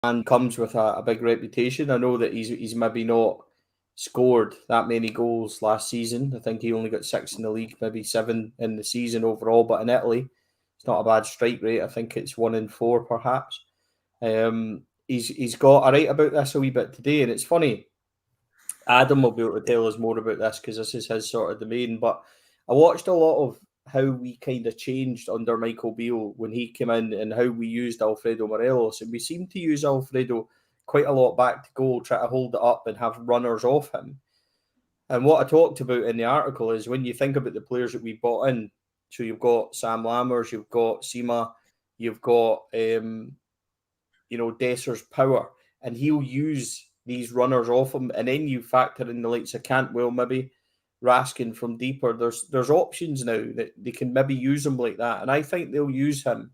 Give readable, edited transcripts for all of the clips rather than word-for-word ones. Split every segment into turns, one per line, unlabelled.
and comes with a big reputation. I know that he's maybe not scored that many goals last season. I think he only got 6 in the league, maybe 7 in the season overall. But in Italy, it's not a bad strike rate. I think it's 1 in 4 perhaps. He's got a right about this a wee bit today, and it's funny. Adam will be able to tell us more about this because this is his sort of domain. But I watched a lot of how we kind of changed under Michael Beale when he came in and how we used Alfredo Morelos. And we seemed to use Alfredo quite a lot back to goal, try to hold it up and have runners off him. And what I talked about in the article is when you think about the players that we bought in, so you've got Sam Lammers, you've got Sima, you've got Dessers power, and he'll use these runners off him, and then you factor in the likes of Cantwell, maybe Raskin from deeper. There's options now that they can maybe use him like that, and I think they'll use him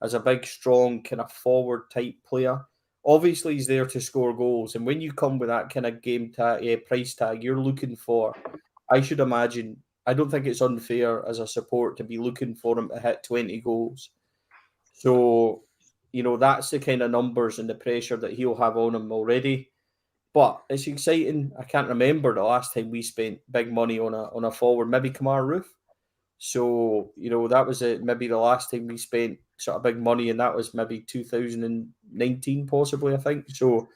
as a big, strong kind of forward type player. Obviously, he's there to score goals, and when you come with that kind of price tag, you're looking for. I should imagine. I don't think it's unfair as a support to be looking for him to hit 20 goals. So, that's the kind of numbers and the pressure that he'll have on him already. But it's exciting. I can't remember the last time we spent big money on a forward, maybe Kamar Roof. So, that was maybe the last time we spent sort of big money, and that was maybe 2019, possibly, I think. So,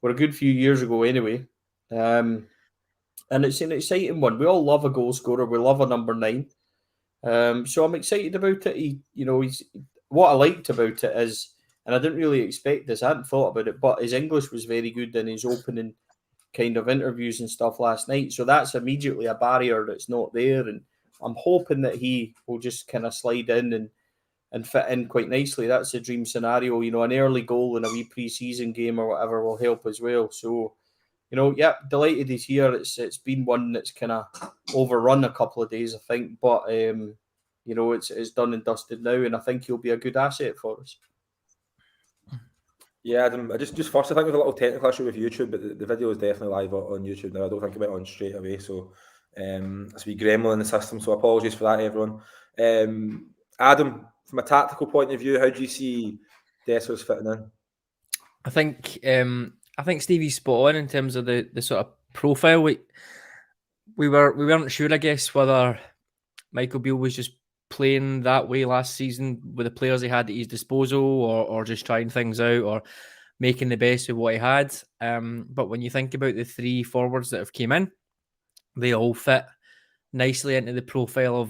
we're a good few years ago anyway. And it's an exciting one. We all love a goal scorer. We love a number 9. So I'm excited about it. He's what I liked about it is, and I didn't really expect this. I hadn't thought about it, but his English was very good in his opening kind of interviews and stuff last night. So that's immediately a barrier that's not there, and I'm hoping that he will just kind of slide in and fit in quite nicely. That's a dream scenario. An early goal in a wee pre-season game or whatever will help as well. So, delighted he's here. It's been one that's kind of overrun a couple of days, I think, but it's done and dusted now, and I think he'll be a good asset for us.
Yeah, Adam, I just first, I think there's a little technical issue with YouTube, but the video is definitely live on YouTube now. I don't think it went on straight away, so it's a wee gremlin in the system, so apologies for that, everyone. Adam, from a tactical point of view, how do you see Dessers fitting in?
I think Stevie's spot on in terms of the sort of profile. We weren't sure, I guess, whether Michael Beale was just playing that way last season with the players he had at his disposal, or just trying things out, or making the best of what he had. But when you think about the 3 forwards that have came in, they all fit nicely into the profile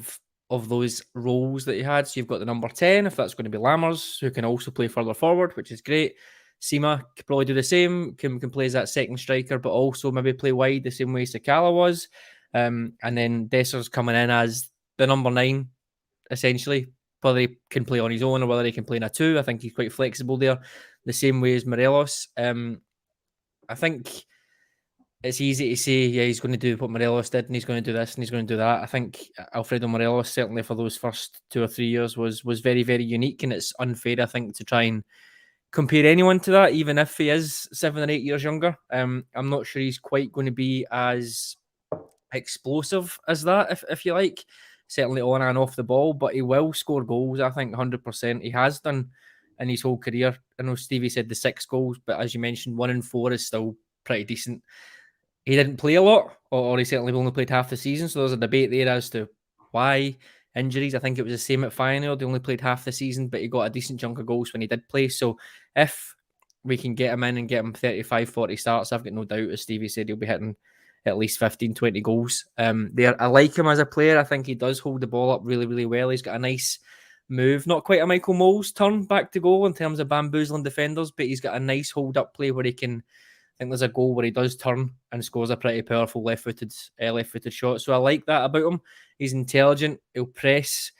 of those roles that he had. So you've got the number 10, if that's going to be Lammers, who can also play further forward, which is great. Sima could probably do the same, can play as that second striker, but also maybe play wide the same way Sakala was. And then Dessers coming in as the number 9, essentially. Whether he can play on his own or whether he can play in a 2, I think he's quite flexible there, the same way as Morelos. I think it's easy to say, yeah, he's going to do what Morelos did, and he's going to do this, and he's going to do that. I think Alfredo Morelos, certainly for those first 2 or 3 years, was very, very unique, and it's unfair, I think, to try and compare anyone to that, even if he is 7 or 8 years younger. I'm not sure he's quite going to be as explosive as that, if you like. Certainly on and off the ball, but he will score goals, I think, 100%. He has done in his whole career. I know Stevie said the 6 goals, but as you mentioned, 1 in 4 is still pretty decent. He didn't play a lot, or he certainly only played half the season, so there's a debate there as to why. Injuries, I think it was the same at Feyenoord. They only played half the season, but he got a decent chunk of goals when he did play. So if we can get him in and get him 35, 40 starts, I've got no doubt, as Stevie said, he'll be hitting at least 15, 20 goals. I like him as a player. I think he does hold the ball up really, really well. He's got a nice move. Not quite a Michael Moles turn back to goal in terms of bamboozling defenders, but he's got a nice hold-up play where he can... I think there's a goal where he does turn and scores a pretty powerful left-footed shot. So I like that about him. He's intelligent. He'll press.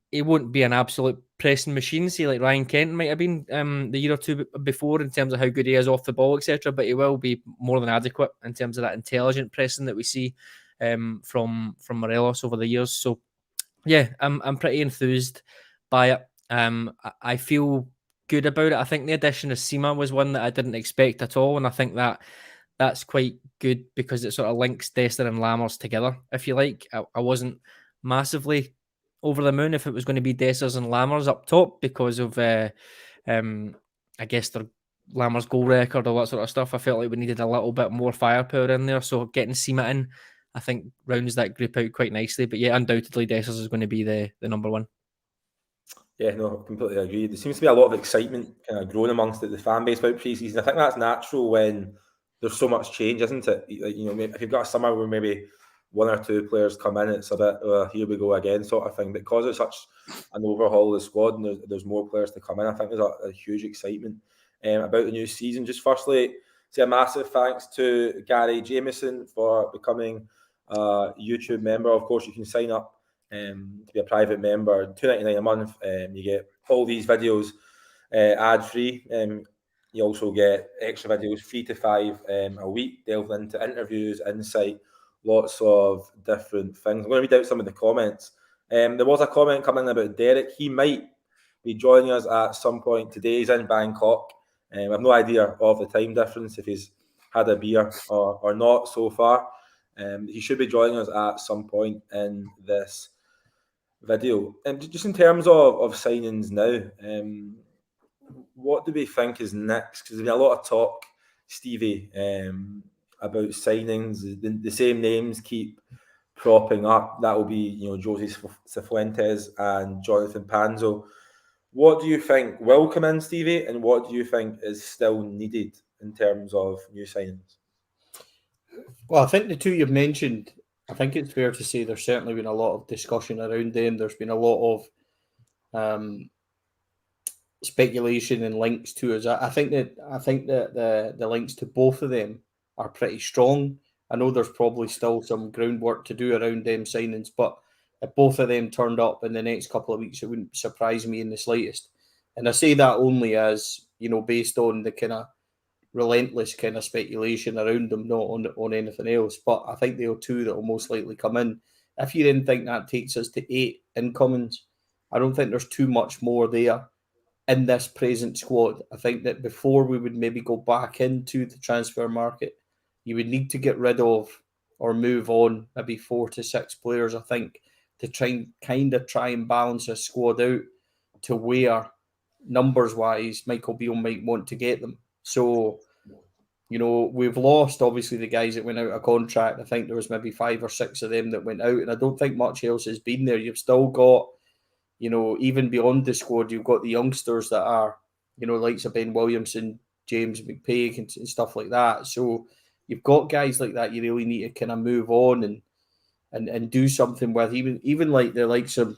He won't be an absolute pressing machine, say like Ryan Kent might have been the year or two before in terms of how good he is off the ball, etc. But he will be more than adequate in terms of that intelligent pressing that we see from Morelos over the years. So yeah, I'm pretty enthused by it. I feel good about it. I think the addition of Sima was one that I didn't expect at all, and I think that's quite good because it sort of links Dessers and Lammers together, if you like. I wasn't massively over the moon if it was going to be Dessers and Lammers up top because of I guess they're Lammer's goal record, all that sort of stuff. I felt like we needed a little bit more firepower in there. So getting Seema in, I think, rounds that group out quite nicely. But yeah, undoubtedly, Dessers is going to be the number one.
Yeah, no, completely agree. There seems to be a lot of excitement kind of growing amongst the fan base about pre-season. I think that's natural when there's so much change, isn't it? You know, if you've got a summer where maybe one or two players come in, it's a bit, here we go again sort of thing. But because it's such an overhaul of the squad and there's more players to come in, I think there's a huge excitement about the new season. Just firstly, say a massive thanks to Gary Jameson for becoming a YouTube member. Of course, you can sign up to be a private member, $2.99 a month. You get all these videos ad free. You also get extra videos, 3 to 5 a week, delving into interviews, insight, lots of different things. I'm going to read out some of the comments. There was a comment coming about Derek. He might be joining us at some point today. He's in Bangkok. I have no idea of the time difference, if he's had a beer or not so far. He should be joining us at some point in this video. And just in terms of signings now, what do we think is next? Because there's been a lot of talk, Stevie, about signings. The same names keep propping up. That will be, Jose Cifuentes and Jonathan Panzo. What do you think will come in, Stevie, and what do you think is still needed in terms of new signings?
Well, I think the two you've mentioned, I think it's fair to say there's certainly been a lot of discussion around them. There's been a lot of speculation and links to us. I think that the links to both of them are pretty strong. I know there's probably still some groundwork to do around them signings, but if both of them turned up in the next couple of weeks, it wouldn't surprise me in the slightest. And I say that only as, based on the kind of relentless kind of speculation around them, not on anything else. But I think there are two that will most likely come in. If you didn't think that takes us to 8 incomings, I don't think there's too much more there in this present squad. I think that before we would maybe go back into the transfer market, you would need to get rid of or move on maybe 4 to 6 players, I think, to try and balance a squad out to where numbers wise Michael Beale might want to get them. So, we've lost obviously the guys that went out of contract. I think there was maybe 5 or 6 of them that went out, and I don't think much else has been there. You've still got, even beyond the squad, you've got the youngsters that are, likes of Ben Williamson, James McPaig and stuff like that. So you've got guys like that you really need to kind of move on and do something with. Even like the likes of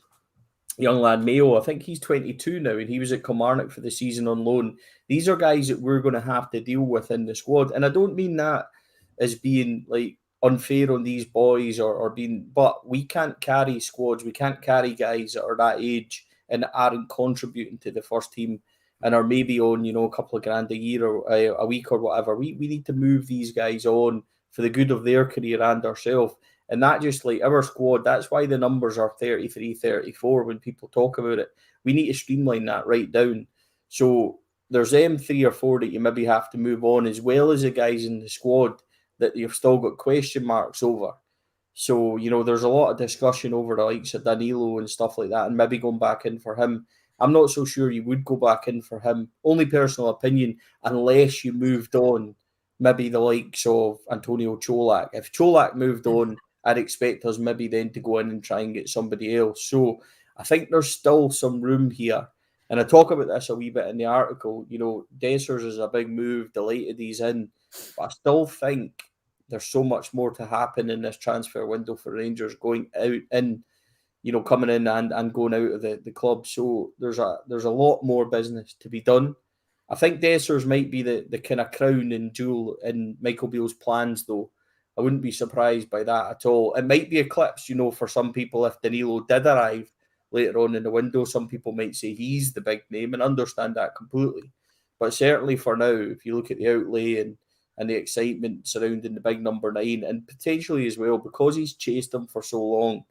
young lad Mayo, I think he's 22 now, and he was at Kilmarnock for the season on loan. These are guys that we're going to have to deal with in the squad. And I don't mean that as being like unfair on these boys or being, but we can't carry squads. We can't carry guys that are that age and aren't contributing to the first team and are maybe on, a couple of grand a year or a week or whatever. We need to move these guys on for the good of their career and ourselves. And that just like our squad, that's why the numbers are 33, 34 when people talk about it. We need to streamline that right down. So there's them 3 or 4 that you maybe have to move on, as well as the guys in the squad that you've still got question marks over. So, there's a lot of discussion over the likes of Danilo and stuff like that, and maybe going back in for him. I'm not so sure you would go back in for him. Only personal opinion, unless you moved on maybe the likes of Antonio Cholak. If Cholak moved on, I'd expect us maybe then to go in and try and get somebody else. So I think there's still some room here. And I talk about this a wee bit in the article. Dessers is a big move, delighted he's in. But I still think there's so much more to happen in this transfer window for Rangers, going out in, coming in and going out of the club. So there's a lot more business to be done. I think Dessers might be the kind of crown and jewel in Michael Beale's plans, though. I wouldn't be surprised by that at all. It might be eclipsed, for some people if Danilo did arrive later on in the window. Some people might say he's the big name, and understand that completely. But certainly for now, if you look at the outlay and the excitement surrounding the big number 9, and potentially as well, because he's chased him for so long,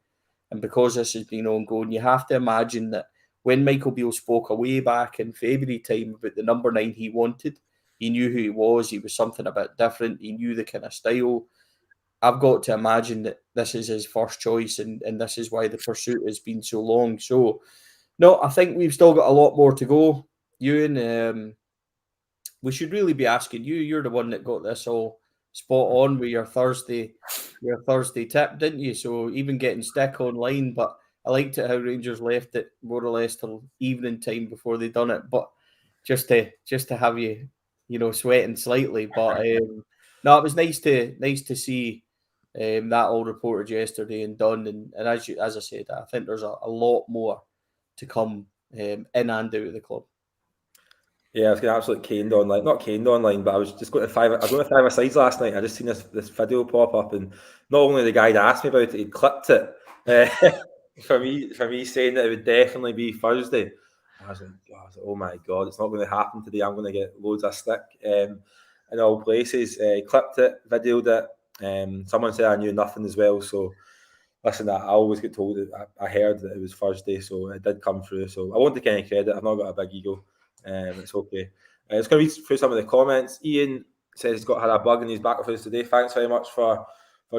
and because this has been ongoing, you have to imagine that when Michael Beale spoke way back in February time about the number 9 he wanted, he knew who he was something a bit different, he knew the kind of style. I've got to imagine that this is his first choice, and this is why the pursuit has been so long. So, no, I think we've still got a lot more to go, Euan. we should really be asking you. You're the one that got this all spot on with your Thursday tip, didn't you? So even getting stick online, but I liked it how Rangers left it more or less till evening time before they done it. But just to have you, sweating slightly. But no, it was nice to see that all reported yesterday and done. And as I said, I think there's a lot more to come in and out of the club.
Yeah, I was getting absolutely caned online. Not caned online, but I was just going to I was going to 5-a-sides last night. I just seen this video pop up, and not only the guy that asked me about it, he clipped it for me saying that it would definitely be Thursday. I was like, oh my God, it's not going to happen today. I'm going to get loads of stick in all places. Clipped it, videoed it. Someone said I knew nothing as well, so listen, I always get told that I heard that it was Thursday, so it did come through. So I won't take any credit. I've not got a big ego. It's okay. It's going to read through some of the comments. Ian says he's had a bug and he's back with us today. Thanks very much for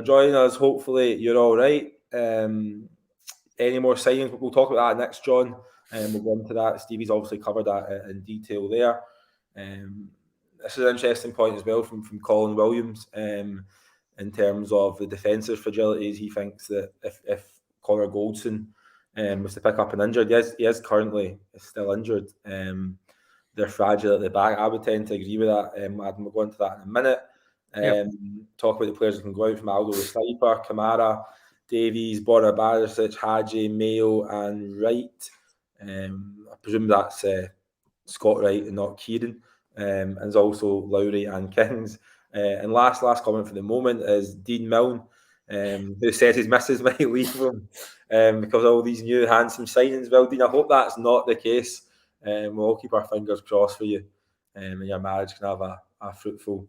joining us. Hopefully you're all right. Any more signings? We'll talk about that next, John. We'll go into that. Stevie's obviously covered that in detail there. This is an interesting point as well from Colin Williams. In terms of the defensive fragilities, he thinks that if Connor Goldson was to pick up an injured, he is currently still injured. They're fragile at the back. I would tend to agree with that. Adam, we'll go into that in a minute. Talk about the players that can go out from Aldo, Sniper, Kamara, Davies, Borja Barisic, Hadji, Mayo, and Wright. I presume that's Scott Wright and not Kieran. And there's also Lowry and Kings. And last comment for the moment is Dean Milne, who says his missus might leave him because of all these new handsome signings. Well, Dean, I hope that's not the case. We'll all keep our fingers crossed for you, and your marriage can have a fruitful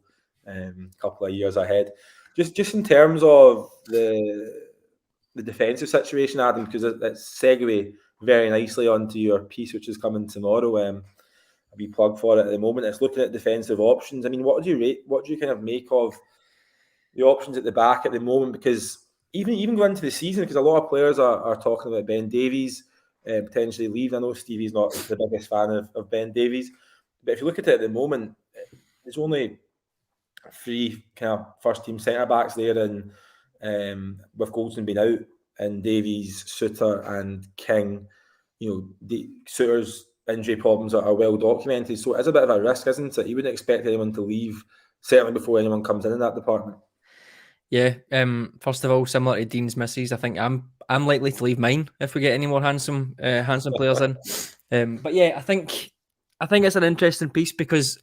couple of years ahead. Just in terms of the defensive situation, Adam, because it's segue very nicely onto your piece, which is coming tomorrow. A wee plug for it at the moment. It's looking at defensive options. I mean, what do you kind of make of the options at the back at the moment? Because even going into the season, because a lot of players are talking about Ben Davies potentially leaving. I know Stevie's not the biggest fan of Ben Davies, but if you look at it at the moment, there's only 3 kind of first team centre backs there, and with Goldson being out, and Davies, Suter, and King, the Suter's injury problems are well documented, so it's a bit of a risk, isn't it? You wouldn't expect anyone to leave, certainly before anyone comes in that department.
Yeah. First of all, similar to Dean's misses, I think I'm likely to leave mine if we get any more handsome players in. But yeah, I think it's an interesting piece because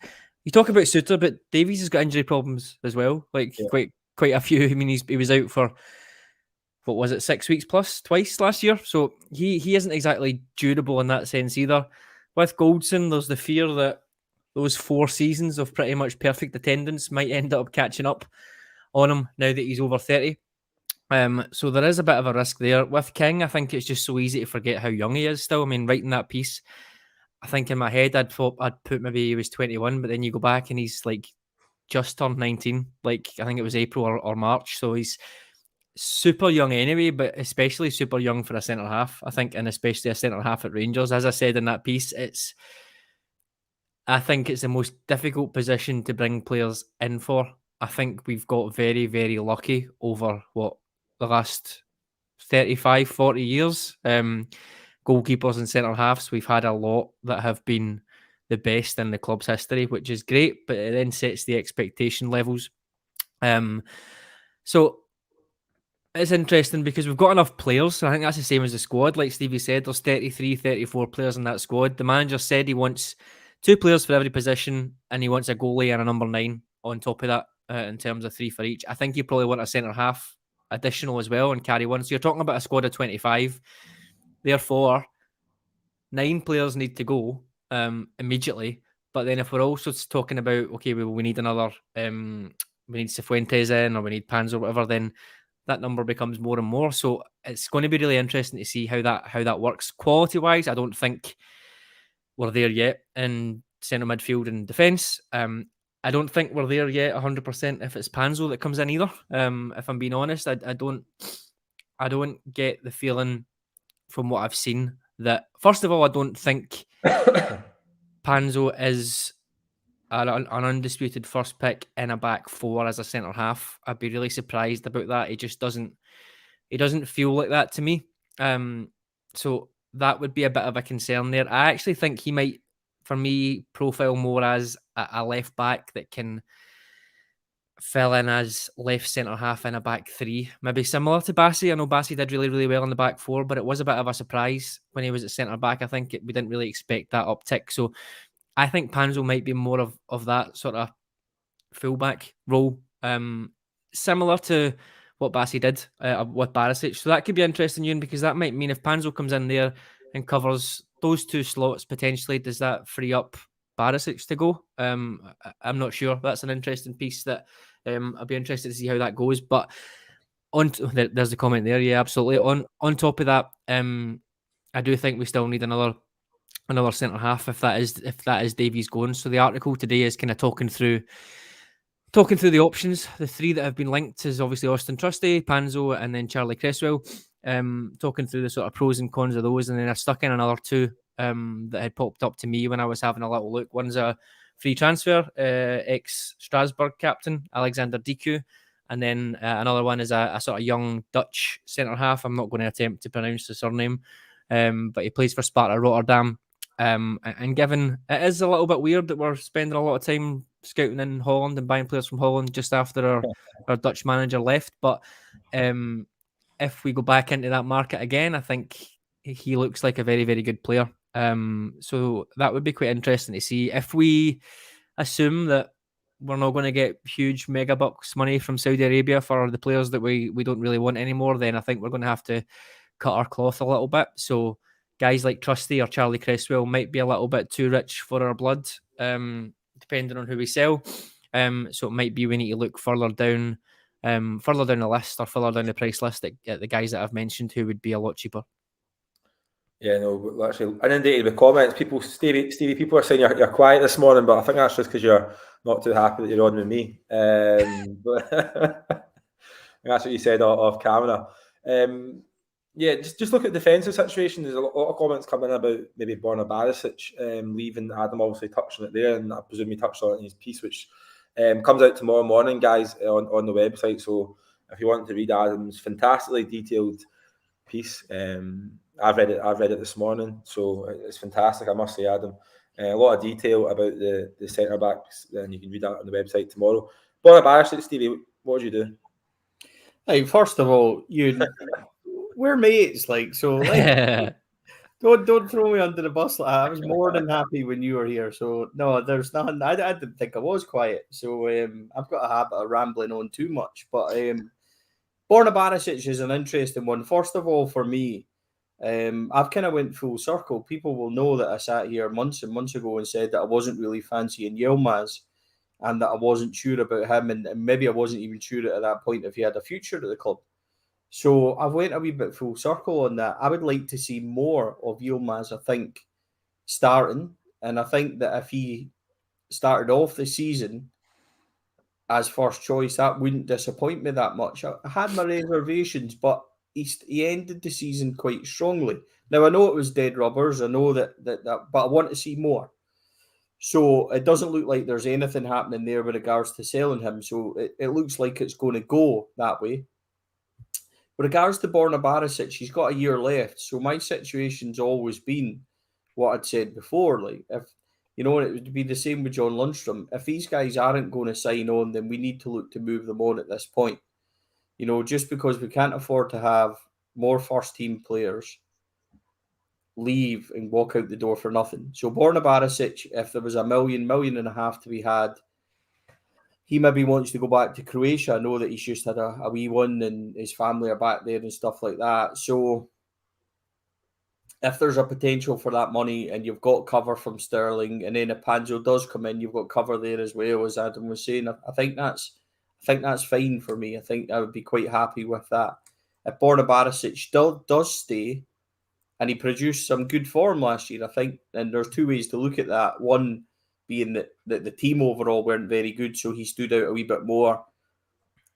you talk about Suter, but Davies has got injury problems as well, quite a few. I mean, he was out for, what was it, 6 weeks plus twice last year, so he isn't exactly durable in that sense either. With Goldson, there's the fear that those 4 seasons of pretty much perfect attendance might end up catching up on him now that he's over 30. So there is a bit of a risk there. With King, I think it's just so easy to forget how young he is still. I mean, writing that piece, I think in my head I'd put maybe he was 21, but then you go back and he's like just turned 19. Like, I think it was April or March. So he's super young anyway, but especially super young for a centre-half, I think, and especially a centre-half at Rangers. As I said in that piece, I think it's the most difficult position to bring players in for. I think we've got very, very lucky over the last 35, 40 years. Goalkeepers and centre-halves, we've had a lot that have been the best in the club's history, which is great, but it then sets the expectation levels. So it's interesting because we've got enough players. I think that's the same as the squad. Like Stevie said, there's 33, 34 players in that squad. The manager said he wants 2 players for every position, and he wants a goalie and a number 9 on top of that in terms of 3 for each. I think you probably want a centre-half additional as well and carry one. So you're talking about a squad of 25. Therefore, 9 players need to go immediately. But then if we're also talking about, okay, we need another, we need Cifuentes in, or we need Pans or whatever, then that number becomes more and more. So it's going to be really interesting to see how that works. Quality-wise, I don't think we're there yet in centre midfield and defence. I don't think we're there yet 100% if it's Panzo that comes in either. If I'm being honest, I don't get the feeling from what I've seen that, first of all, I don't think Panzo is an undisputed first pick in a back four as a centre half. I'd be really surprised about that. He just doesn't feel like that to me. So that would be a bit of a concern there. I actually think he might, for me, profile more as a left back that can fill in as left centre half in a back three, maybe similar to Bassey. I know Bassey did really, really well in the back four, but it was a bit of a surprise when he was at centre back. I think we didn't really expect that uptick. So I think Panzo might be more of that sort of fullback role, similar to what Bassey did with Barisic. So that could be interesting, Euan, because that might mean if Panzo comes in there and covers those two slots potentially, does that free up Barisic to go? I'm not sure. That's an interesting piece that I'll be interested to see how that goes. But there's the comment there. Yeah, absolutely. On top of that, I do think we still need another centre half if that is Davies going. So the article today is kind of talking through the options. The three that have been linked is obviously Austin Trusty, Panzo, and then Charlie Cresswell. Talking through the sort of pros and cons of those, and then I stuck in another two that had popped up to me when I was having a little look. One's a free transfer, ex-Strasbourg captain, Alexander Diku, and then another one is a sort of young Dutch centre-half. I'm not going to attempt to pronounce the surname, but he plays for Sparta Rotterdam. And given it is a little bit weird that we're spending a lot of time scouting in Holland and buying players from Holland just after our Dutch manager left, but if we go back into that market again, I think he looks like a very, very good player. So that would be quite interesting to see. If we assume that we're not going to get huge mega bucks money from Saudi Arabia for the players that we don't really want anymore, then I think we're going to have to cut our cloth a little bit. So guys like Trusty or Charlie Cresswell might be a little bit too rich for our blood, depending on who we sell. So it might be we need to look further down the list or further down the price list at the guys that I've mentioned who would be a lot cheaper.
Yeah, no, we're actually inundated with comments. People, Stevie, people are saying you're quiet this morning, but I think that's just because you're not too happy that you're on with me. But that's what you said off camera. Yeah, just look at the defensive situation. There's a lot of comments coming about maybe Borna Barisic leaving. Adam obviously touched on it there, and I presume he touched on it in his piece, which comes out tomorrow morning, guys, on the website. So if you want to read Adam's fantastically detailed piece, I've read it this morning, so it's fantastic. I must say, Adam, a lot of detail about the centre backs, and you can read that on the website tomorrow. Borna Barisic, Stevie, what would you do?
Hey, first of all, we're mates, like, so like, don't throw me under the bus. Like, I was more than happy when you were here. So no, there's nothing. I didn't think I was quiet. So I've got a habit of rambling on too much. But Borna Barisic is an interesting one. First of all, for me, I've kind of went full circle. People will know that I sat here months and months ago and said that I wasn't really fancying Yilmaz and that I wasn't sure about him, and maybe I wasn't even sure at that point if he had a future at the club. So I've went a wee bit full circle on that. I would like to see more of Yilmaz, I think, starting. And I think that if he started off the season as first choice, that wouldn't disappoint me that much. I had my reservations, but he ended the season quite strongly. Now, I know it was dead rubbers. I know that, but I want to see more. So it doesn't look like there's anything happening there with regards to selling him. So it looks like it's going to go that way. With regards to Borna Barisic, he's got a year left. So my situation's always been what I'd said before. Like, if it would be the same with John Lundstrom. If these guys aren't going to sign on, then we need to look to move them on at this point. Just because we can't afford to have more first team players leave and walk out the door for nothing. So Borna Barisic, if there was $1 million and a half to be had, he maybe wants to go back to Croatia. I know that he's just had a wee one and his family are back there and stuff like that. So if there's a potential for that money and you've got cover from Sterling, and then if Panzo does come in, you've got cover there as well, as Adam was saying. I think that's fine for me. I think I would be quite happy with that. If Borna Barisic still does stay, and he produced some good form last year, I think, and there's two ways to look at that. One being that the team overall weren't very good, so he stood out a wee bit more.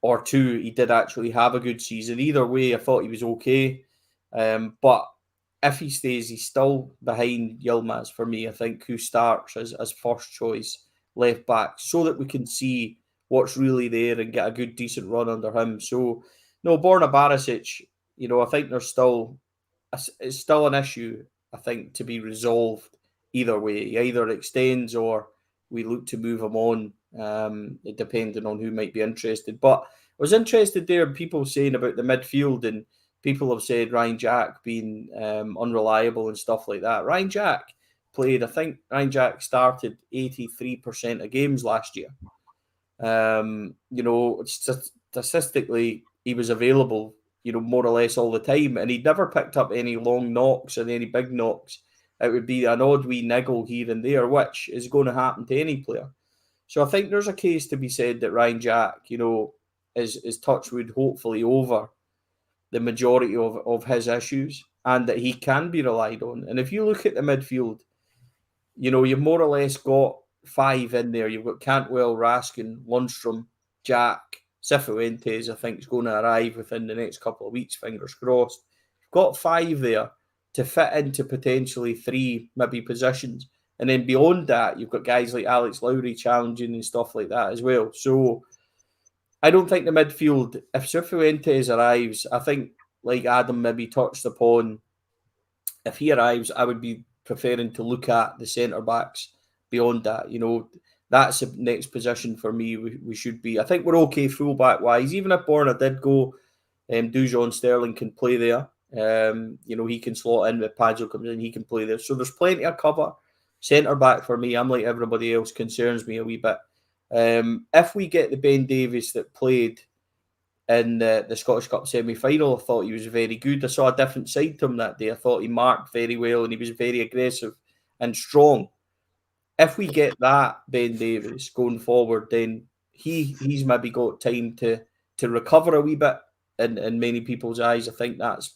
Or two, he did actually have a good season. Either way, I thought he was okay. But if he stays, he's still behind Yilmaz for me, I think, who starts as first choice. left back so that we can see what's really there and get a good, decent run under him. So, no, Borna Barisic, I think it's still an issue, I think, to be resolved either way. He either extends or we look to move him on, depending on who might be interested. But I was interested there in people saying about the midfield, and people have said Ryan Jack being unreliable and stuff like that. Ryan Jack started 83% of games last year. Statistically, he was available, more or less all the time, and he'd never picked up any long knocks and any big knocks. It would be an odd wee niggle here and there, which is going to happen to any player. So I think there's a case to be said that Ryan Jack, is touchwood, hopefully over the majority of his issues, and that he can be relied on. And if you look at the midfield, you've more or less got 5 in there. You've got Cantwell, Raskin, Lundstrom, Jack, Cifuentes, I think, is going to arrive within the next couple of weeks, fingers crossed. You've got 5 there to fit into potentially 3 maybe positions. And then beyond that, you've got guys like Alex Lowry challenging and stuff like that as well. So I don't think the midfield, if Cifuentes arrives, I think, like Adam maybe touched upon, if he arrives, I would be preferring to look at the centre-backs beyond that. That's the next position for me we should be. I think we're okay full-back-wise. Even if Borna did go, Dujon Sterling can play there. He can slot in with Paggio comes in, he can play there. So there's plenty of cover. Centre-back for me, I'm like everybody else, concerns me a wee bit. If we get the Ben Davies that played in the Scottish Cup semi-final, I thought he was very good. I saw a different side to him that day. I thought he marked very well and he was very aggressive and strong. If we get that Ben Davies going forward, then he's maybe got time to recover a wee bit in many people's eyes. I think that's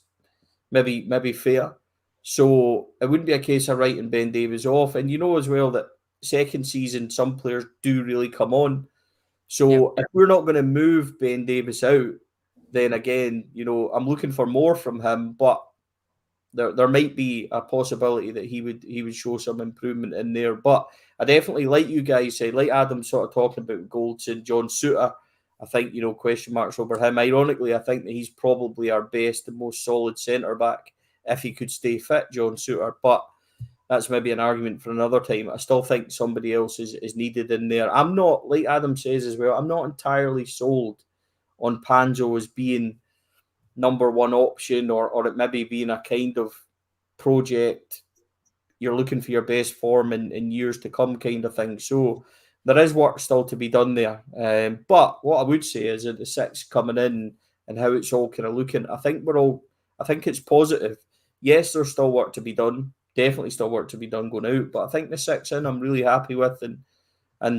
maybe fair. So it wouldn't be a case of writing Ben Davies off. And as well that second season, some players do really come on. So if we're not going to move Ben Davies out, then again, I'm looking for more from him, but there might be a possibility that he would show some improvement in there. But I definitely, like you guys said, like Adam sort of talking about Goldson, John Souttar, I think, question marks over him. Ironically, I think that he's probably our best and most solid centre-back if he could stay fit, John Souttar. But that's maybe an argument for another time. I still think somebody else is needed in there. I'm not, like Adam says as well, I'm not entirely sold on Panzo as being number one option or it maybe being a kind of project. You're looking for your best form in years to come kind of thing. So there is work still to be done there. But what I would say is that the 6 coming in and how it's all kind of looking, I think it's positive. Yes, there's still work to be done. Definitely still work to be done going out. But I think the 6 in I'm really happy with. And I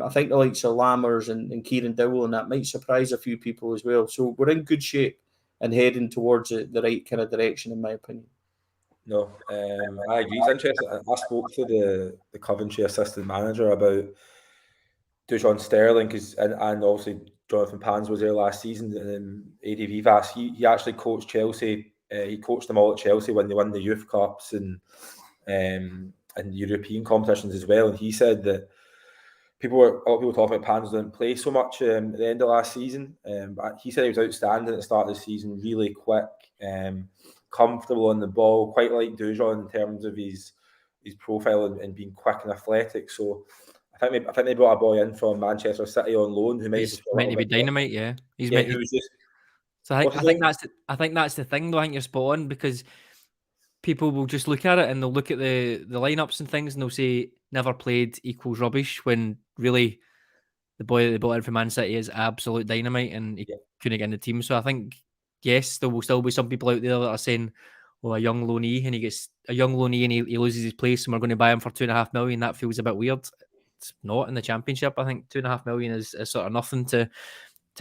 think the likes of Lammers and Kieran Dowell and that might surprise a few people as well. So we're in good shape and heading towards the right kind of direction, in my opinion.
No, I agree. It's interesting. I spoke to the Coventry assistant manager about Dujon Sterling and obviously Jonathan Pans was there last season, and AD Vivas. He actually coached Chelsea. He coached them all at Chelsea when they won the youth cups and European competitions as well. And he said that a lot of people talking about Pans didn't play so much at the end of last season. But he said he was outstanding at the start of the season, really quick, comfortable on the ball, quite like Dujon in terms of his profile and being quick and athletic. So I think they brought a boy in from Manchester City on loan who
he's meant to be dynamite. Yeah, he's meant to. So I think that's the thing though. I think you're spot on, because people will just look at it and they'll look at the lineups and things and they'll say never played equals rubbish, when really the boy that they brought in from Man City is absolute dynamite and he couldn't get in the team. So I think, yes, there will still be some people out there that are saying, well, a young loanee and he loses his place and we're going to buy him for $2.5 million. That feels a bit weird. It's not in the Championship. I think $2.5 million is sort of nothing to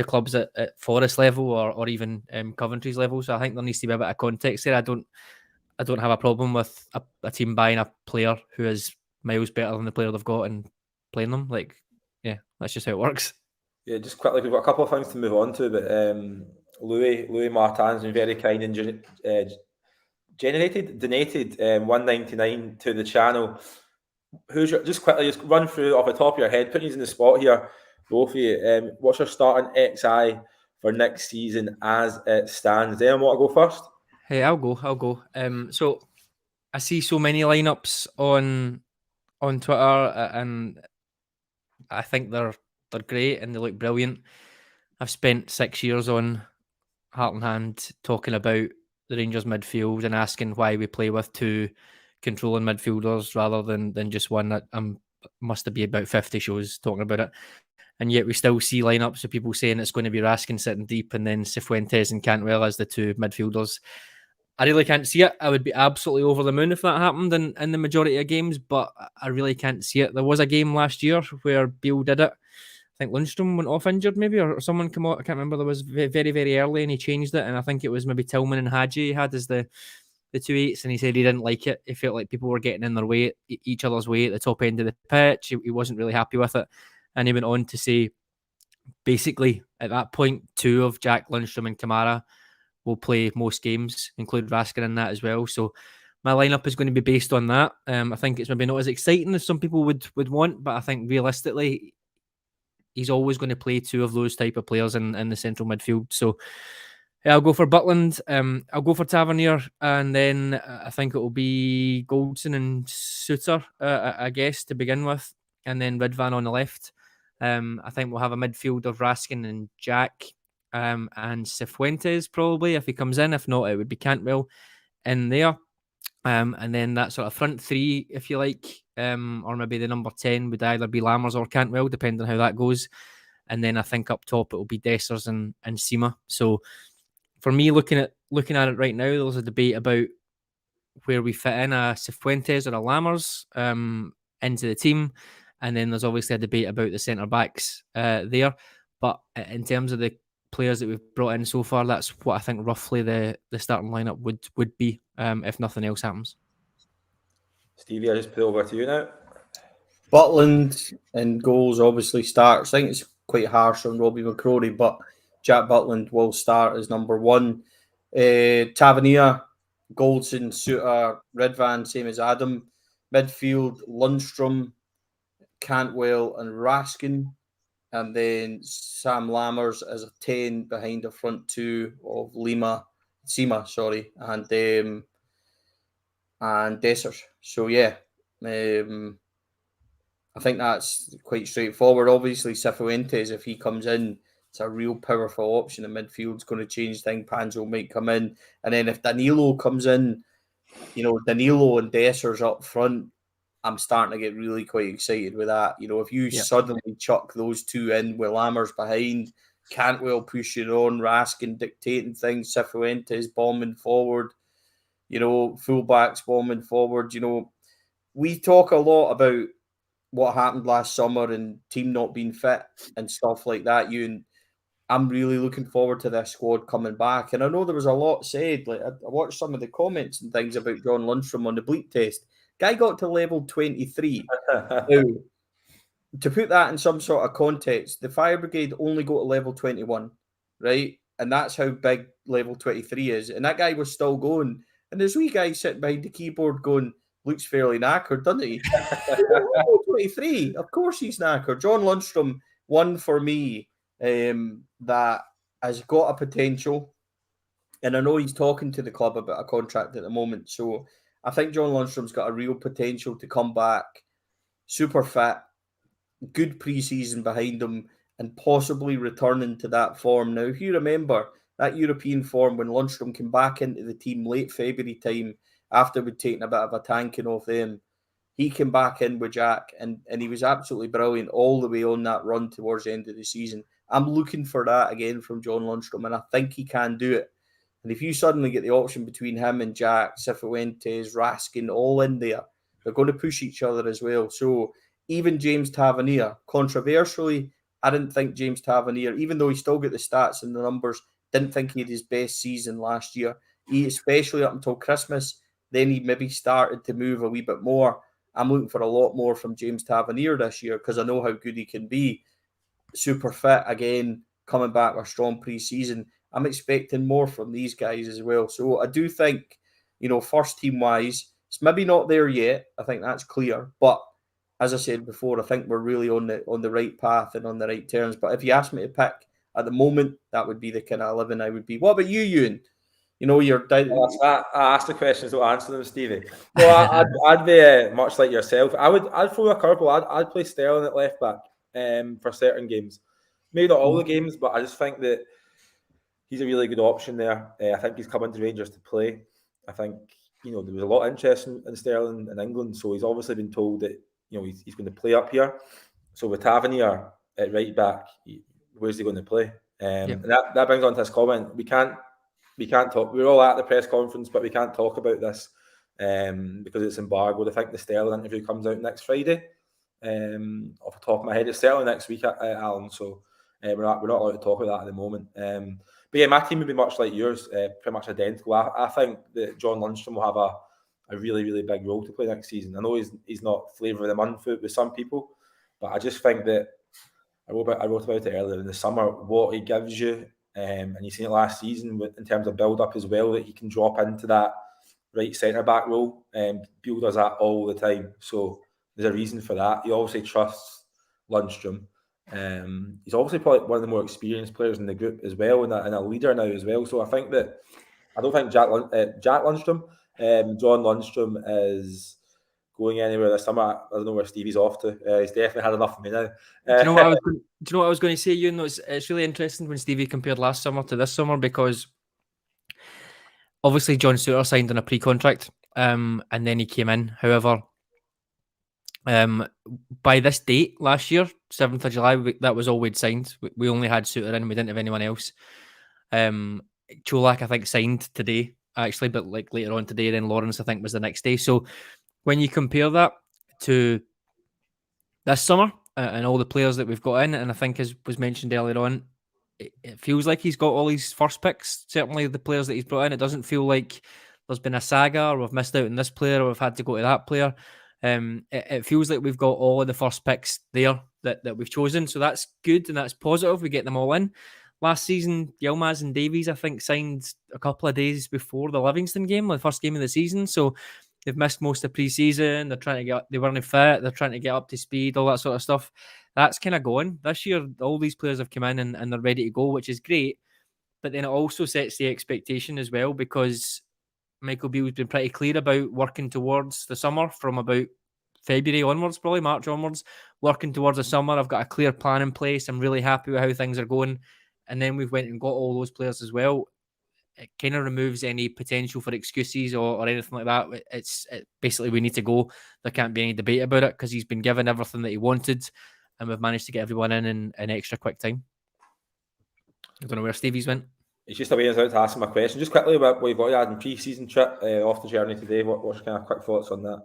clubs at Forest level or even Coventry's level. So I think there needs to be a bit of context there. I don't have a problem with a team buying a player who is miles better than the player they've got and playing them. Like, yeah, that's just how it works.
Yeah, just quickly, we've got a couple of things to move on to, but Louis Martin's been very kind and donated $1.99 to the channel. just quickly, just run through off the top of your head, putting you in the spot here, both of you. What's your starting XI for next season as it stands? Anyone want to go first?
Hey, I'll go. So I see so many lineups on Twitter, and I think they're great and they look brilliant. I've spent 6 years on Heart and Hand talking about the Rangers midfield and asking why we play with two controlling midfielders rather than just one. That must be about 50 shows talking about it. And yet we still see lineups of people saying it's going to be Raskin sitting deep and then Cifuentes and Cantwell as the two midfielders. I really can't see it. I would be absolutely over the moon if that happened in the majority of games, but I really can't see it. There was a game last year where Beale did it. I think Lundstrom went off injured maybe, or someone come out. I can't remember. There was very, very early and he changed it. And I think it was maybe Tillman and Hadji he had as the 2-8s, and he said he didn't like it. He felt like people were getting in their way, each other's way at the top end of the pitch. He wasn't really happy with it. And he went on to say, basically, at that point, two of Jack, Lundstrom and Kamara will play most games, include Raskin in that as well. So my lineup is going to be based on that. I think it's maybe not as exciting as some people would want, but I think realistically, he's always going to play two of those type of players in the central midfield. So yeah, I'll go for Butland. I'll go for Tavernier, and then I think it will be Goldson and Suter, I guess, to begin with, and then Ridvan on the left. I think we'll have a midfield of Raskin and Jack, and Cifuentes probably if he comes in. If not, it would be Cantwell in there. And then that sort of front three, if you like, or maybe the number 10 would either be Lammers or Cantwell, depending on how that goes. And then I think up top it will be Dessers and Sima. So for me, looking at it right now, there's a debate about where we fit in a Cifuentes or a Lammers into the team. And then there's obviously a debate about the centre backs there. But in terms of the players that we've brought in so far, that's what I think roughly the starting lineup would be if nothing else happens.
Stevie, I just put it over to you now.
Butland in goals obviously starts. I think it's quite harsh on Robbie McCrory, but Jack Butland will start as number one. Tavernier, Goldson, Suter, Ridvan, same as Adam. Midfield, Lundstrom, Cantwell and Raskin. And then Sam Lammers as a 10 behind the front two of Sima, and Dessers. So yeah, I think that's quite straightforward. Obviously, Cifuentes, if he comes in, it's a real powerful option. The midfield's going to change things. Panzo might come in. And then if Danilo comes in, Danilo and Dessers up front, I'm starting to get really quite excited with that. If you suddenly chuck those two in with Lammers behind, Cantwell pushing on, Raskin dictating things, Cifuentes bombing forward, fullbacks bombing forward. We talk a lot about what happened last summer and team not being fit and stuff like that. I'm really looking forward to this squad coming back. And I know there was a lot said. Like I watched some of the comments and things about John Lundstrom on the bleep test. Guy got to level 23. Now, to put that in some sort of context, the Fire Brigade only go to level 21, right? And that's how big level 23 is. And that guy was still going. And there's wee guy sitting behind the keyboard going, looks fairly knackered, doesn't he? 23. Of course he's knackered. John Lundstrom, one for me, that has got a potential. And I know he's talking to the club about a contract at the moment. So I think John Lundstrom's got a real potential to come back, super fit, good pre-season behind him, and possibly returning to that form. Now, if you remember that European form when Lundstrom came back into the team late February time after we'd taken a bit of a tanking off them, he came back in with Jack and he was absolutely brilliant all the way on that run towards the end of the season. I'm looking for that again from John Lundstrom, and I think he can do it. And if you suddenly get the option between him and Jack, Cifuentes, Raskin, all in there, they're going to push each other as well. So even James Tavernier, controversially, I didn't think James Tavernier, even though he still got the stats and the numbers, didn't think he had his best season last year. He, especially up until Christmas, then he maybe started to move a wee bit more. I'm looking for a lot more from James Tavernier this year because I know how good he can be. Super fit again, coming back with a strong pre-season. I'm expecting more from these guys as well. So I do think, first team wise, it's maybe not there yet. I think that's clear. But as I said before, I think we're really on the right path and on the right terms. But if you ask me to pick at the moment, that would be the kind of 11 I would be. What about you, Euan? You know, you're down.
I asked the questions, don't answer them, Stevie. No, I'd be much like yourself. I'd throw a curveball. I'd play Sterling at left back for certain games. Maybe not all the games, but I just think that he's a really good option there. I think he's coming to Rangers to play. I think, there was a lot of interest in Sterling in England, so he's obviously been told that, he's going to play up here. So with Tavernier at right back, where's he going to play? And that brings on to this comment. We can't talk. We're all at the press conference, but we can't talk about this because it's embargoed. I think the Sterling interview comes out next Friday. Off the top of my head, it's certainly next week, Alan. So we're not allowed to talk about that at the moment. But yeah, my team would be much like yours, pretty much identical. I think that John Lundstrom will have a really, really big role to play next season. I know he's not flavour of the month with some people, but I just think that I wrote about it earlier in the summer, what he gives you, and you've seen it last season in terms of build-up as well, that he can drop into that right centre-back role. Beale does that all the time, so there's a reason for that. He obviously trusts Lundstrom. He's obviously probably one of the more experienced players in the group as well, and a leader now as well. So I don't think Jack Lundstrom, John Lundstrom is going anywhere this summer. I don't know where Stevie's off to. He's definitely had enough of me now.
Do you know what I was going to say, Ewan? It's really interesting when Stevie compared last summer to this summer, because obviously John Suter signed on a pre-contract, and then he came in. However, by this date last year, 7th of July, that was all we'd signed. We only had Suter in, we didn't have anyone else. Cholak, I think, signed today, actually, but like later on today. Then Lawrence, I think, was the next day. So when you compare that to this summer and all the players that we've got in, and I think, as was mentioned earlier on, it feels like he's got all his first picks. Certainly the players that he's brought in, it doesn't feel like there's been a saga or we've missed out on this player or we've had to go to that player. It feels like we've got all of the first picks there that we've chosen. So that's good and that's positive. We get them all in. Last season, Yilmaz and Davies, I think, signed a couple of days before the Livingston game, the first game of the season. So they've missed most of pre-season. They weren't fit. They're trying to get up to speed, all that sort of stuff. That's kind of gone. This year, all these players have come in and they're ready to go, which is great. But then it also sets the expectation as well, because Michael Beale's been pretty clear about working towards the summer from about February onwards, probably March onwards, working towards the summer. I've got a clear plan in place. I'm really happy with how things are going. And then we've went and got all those players as well. It kind of removes any potential for excuses or anything like that. It's basically, we need to go. There can't be any debate about it because he's been given everything that he wanted and we've managed to get everyone in extra quick time. I don't know where Stevie's went.
It's just a way to ask him a question. Just quickly about what you've got to add in pre-season trip off the journey today. What's your kind of quick thoughts on that?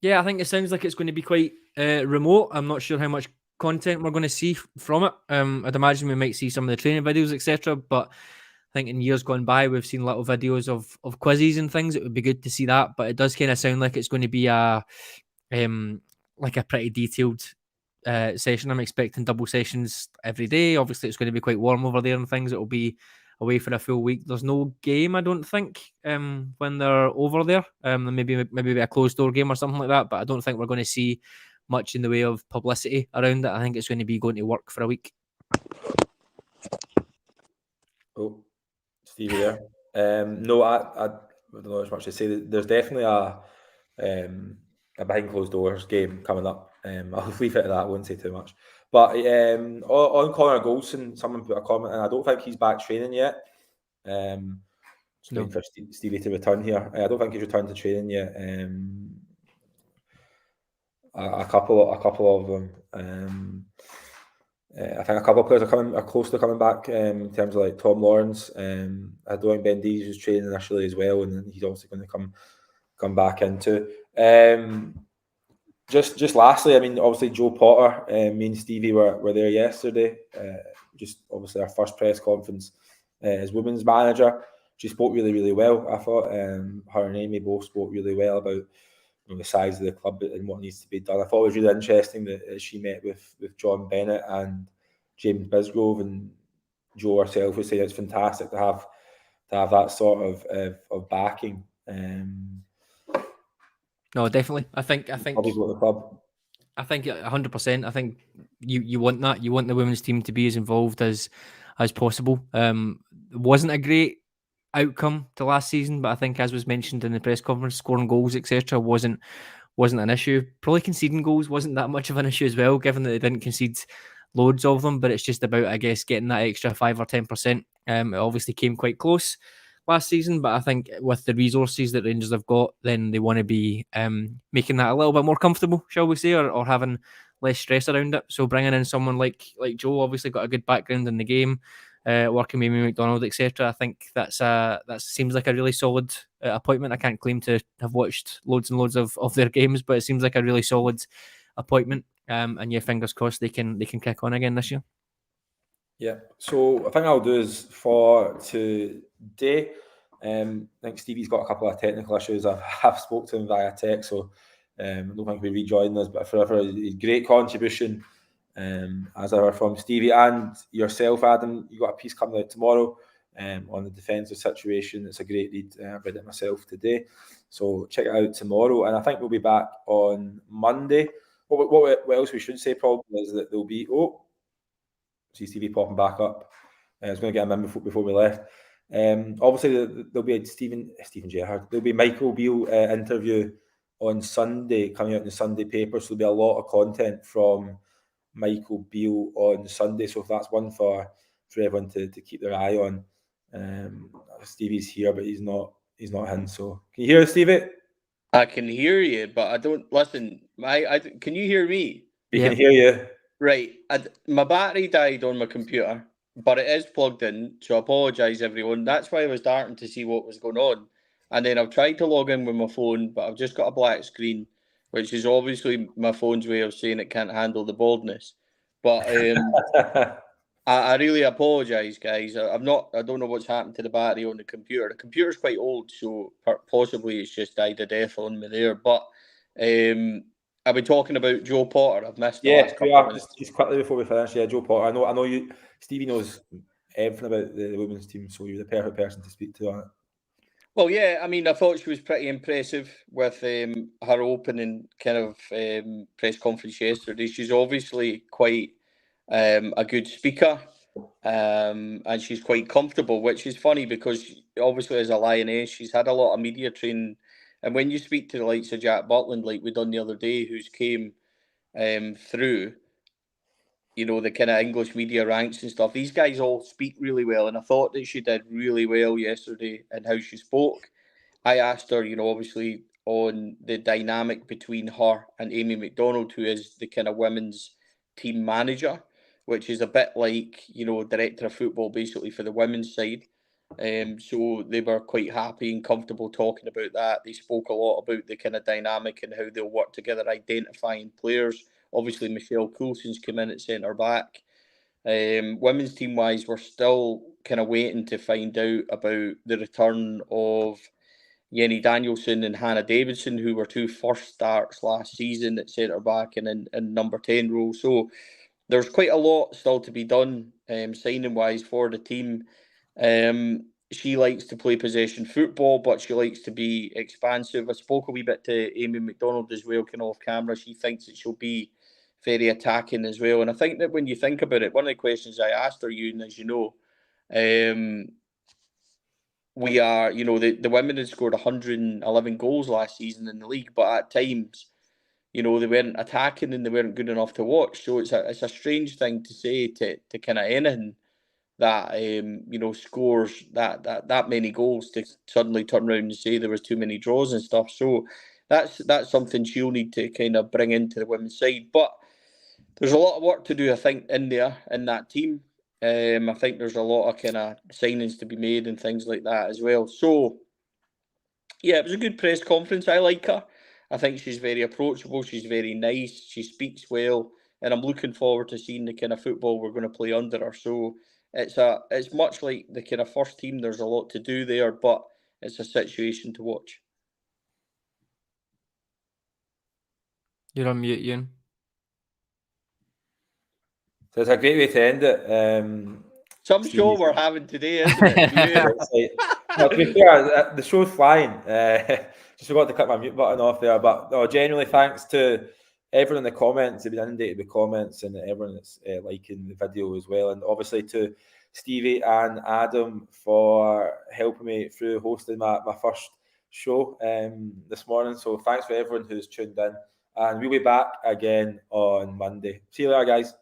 Yeah, I think it sounds like it's going to be quite remote. I'm not sure how much content we're going to see from it. I'd imagine we might see some of the training videos, etc. But I think in years gone by, we've seen little videos of quizzes and things. It would be good to see that. But it does kind of sound like it's going to be a pretty detailed session. I'm expecting double sessions every day. Obviously, it's going to be quite warm over there and things. It will be away for a full week. There's no game, I don't think, when they're over there. Maybe a closed door game or something like that. But I don't think we're going to see much in the way of publicity around it. I think it's going to be going to work for a week.
Oh, Stevie there. No, I don't know as much to say. There's definitely a behind closed doors game coming up. I'll leave it at that. I won't say too much. But on Connor Goldson, someone put a comment, and I don't think he's back training yet. Just waiting for Stevie to return here. I don't think he's returned to training yet. A couple of them. I think a couple of players are close to coming back in terms of like Tom Lawrence. I don't think Ben Dees was training initially as well, and then he's also going to come back into. Just lastly, I mean, obviously Joe Potter, me and Stevie were there yesterday. Just obviously our first press conference as women's manager. She spoke really, really well. I thought her and Amy both spoke really well about the size of the club and what needs to be done. I thought it was really interesting that she met with John Bennett and James Bisgrove, and Joe herself was saying it's fantastic to have that sort of backing.
No, definitely. I think
probably go to the club.
I think 100%. I think you want that. You want the women's team to be as involved as possible. It wasn't a great outcome to last season, but I think, as was mentioned in the press conference, scoring goals, etc., wasn't an issue. Probably conceding goals wasn't that much of an issue as well, given that they didn't concede loads of them. But it's just about, I guess, getting that extra 5 or 10%. It obviously came quite close last season, but I think with the resources that Rangers have got, then they want to be making that a little bit more comfortable, shall we say, or having less stress around it. So bringing in someone like Joe, obviously got a good background in the game, working with Amy McDonald, etc. I think that seems like a really solid appointment. I can't claim to have watched loads and loads of their games, but it seems like a really solid appointment. And yeah, fingers crossed they can kick on again this year.
Yeah, so I think I'll do is for today. I think Stevie's got a couple of technical issues. I've spoke to him via text, so I don't think we'll rejoin us. But forever, a great contribution, as ever, from Stevie and yourself, Adam. You got a piece coming out tomorrow on the defensive situation. It's a great read. I've read it myself today, so check it out tomorrow. And I think we'll be back on Monday. What else we should say probably is that there'll be see Stevie popping back up. I was going to get him in before we left. Obviously, there'll be a Stephen Gerrard. There'll be Michael Beale interview on Sunday coming out in the Sunday paper. So there'll be a lot of content from Michael Beale on Sunday. So if that's one for everyone to keep their eye on. Stevie's here, but he's not in. So can you hear us, Stevie?
I can hear you, but I don't listen. Can you hear me?
We can hear you.
Right. My battery died on my computer, but it is plugged in, so I apologise, everyone. That's why I was darting to see what was going on. And then I've tried to log in with my phone, but I've just got a black screen, which is obviously my phone's way of saying it can't handle the baldness. But I really apologise, guys. I don't know what's happened to the battery on the computer. The computer's quite old, so possibly it's just died a death on me there. But I've been talking about Joe Potter. I've missed the last couple of minutes.
Just quickly before we finish, Joe Potter. I know you. Stevie knows everything about the women's team, so you're the perfect person to speak to on it.
Well, yeah, I mean, I thought she was pretty impressive with her opening kind of press conference yesterday. She's obviously quite a good speaker, and she's quite comfortable, which is funny because obviously as a Lioness, she's had a lot of media training. And when you speak to the likes of Jack Butland, like we done the other day, who's came through, the kind of English media ranks and stuff, these guys all speak really well. And I thought that she did really well yesterday in how she spoke. I asked her, obviously on the dynamic between her and Amy McDonald, who is the kind of women's team manager, which is a bit like, director of football basically for the women's side. So they were quite happy and comfortable talking about that. They spoke a lot about the kind of dynamic and how they'll work together, identifying players. Obviously, Michelle Coulson's come in at centre back. Women's team wise, we're still kind of waiting to find out about the return of Jenny Danielson and Hannah Davidson, who were two first starts last season at centre back and in number 10 role. So there's quite a lot still to be done signing wise for the team. She likes to play possession football, but she likes to be expansive. I spoke a wee bit to Amy McDonald as well, kind of off camera. She thinks that she'll be very attacking as well. And I think that when you think about it, one of the questions I asked her, Euan, as you know, we are, the women had scored 111 goals last season in the league, but at times, they weren't attacking and they weren't good enough to watch. So it's a strange thing to say to kind of anything that scores that many goals to suddenly turn around and say there was too many draws and stuff. So that's something she'll need to kind of bring into the women's side. But there's a lot of work to do, I think, in that team. I think there's a lot of kind of signings to be made and things like that as well. So yeah, it was a good press conference. I like her. I think she's very approachable. She's very nice. She speaks well, and I'm looking forward to seeing the kind of football we're going to play under her. So it's much like the kind of first team. There's a lot to do there, but it's a situation to watch.
You're on mute, Euan.
So it's a great way to end it.
Some show we're having today, isn't it?
To be fair, the show's flying. Just forgot to cut my mute button off there. But genuinely, thanks to everyone in the comments, they've been inundated with comments, and everyone that's liking the video as well. And obviously to Stevie and Adam for helping me through hosting my first show this morning. So thanks for everyone who's tuned in, and we'll be back again on Monday. See you later, guys.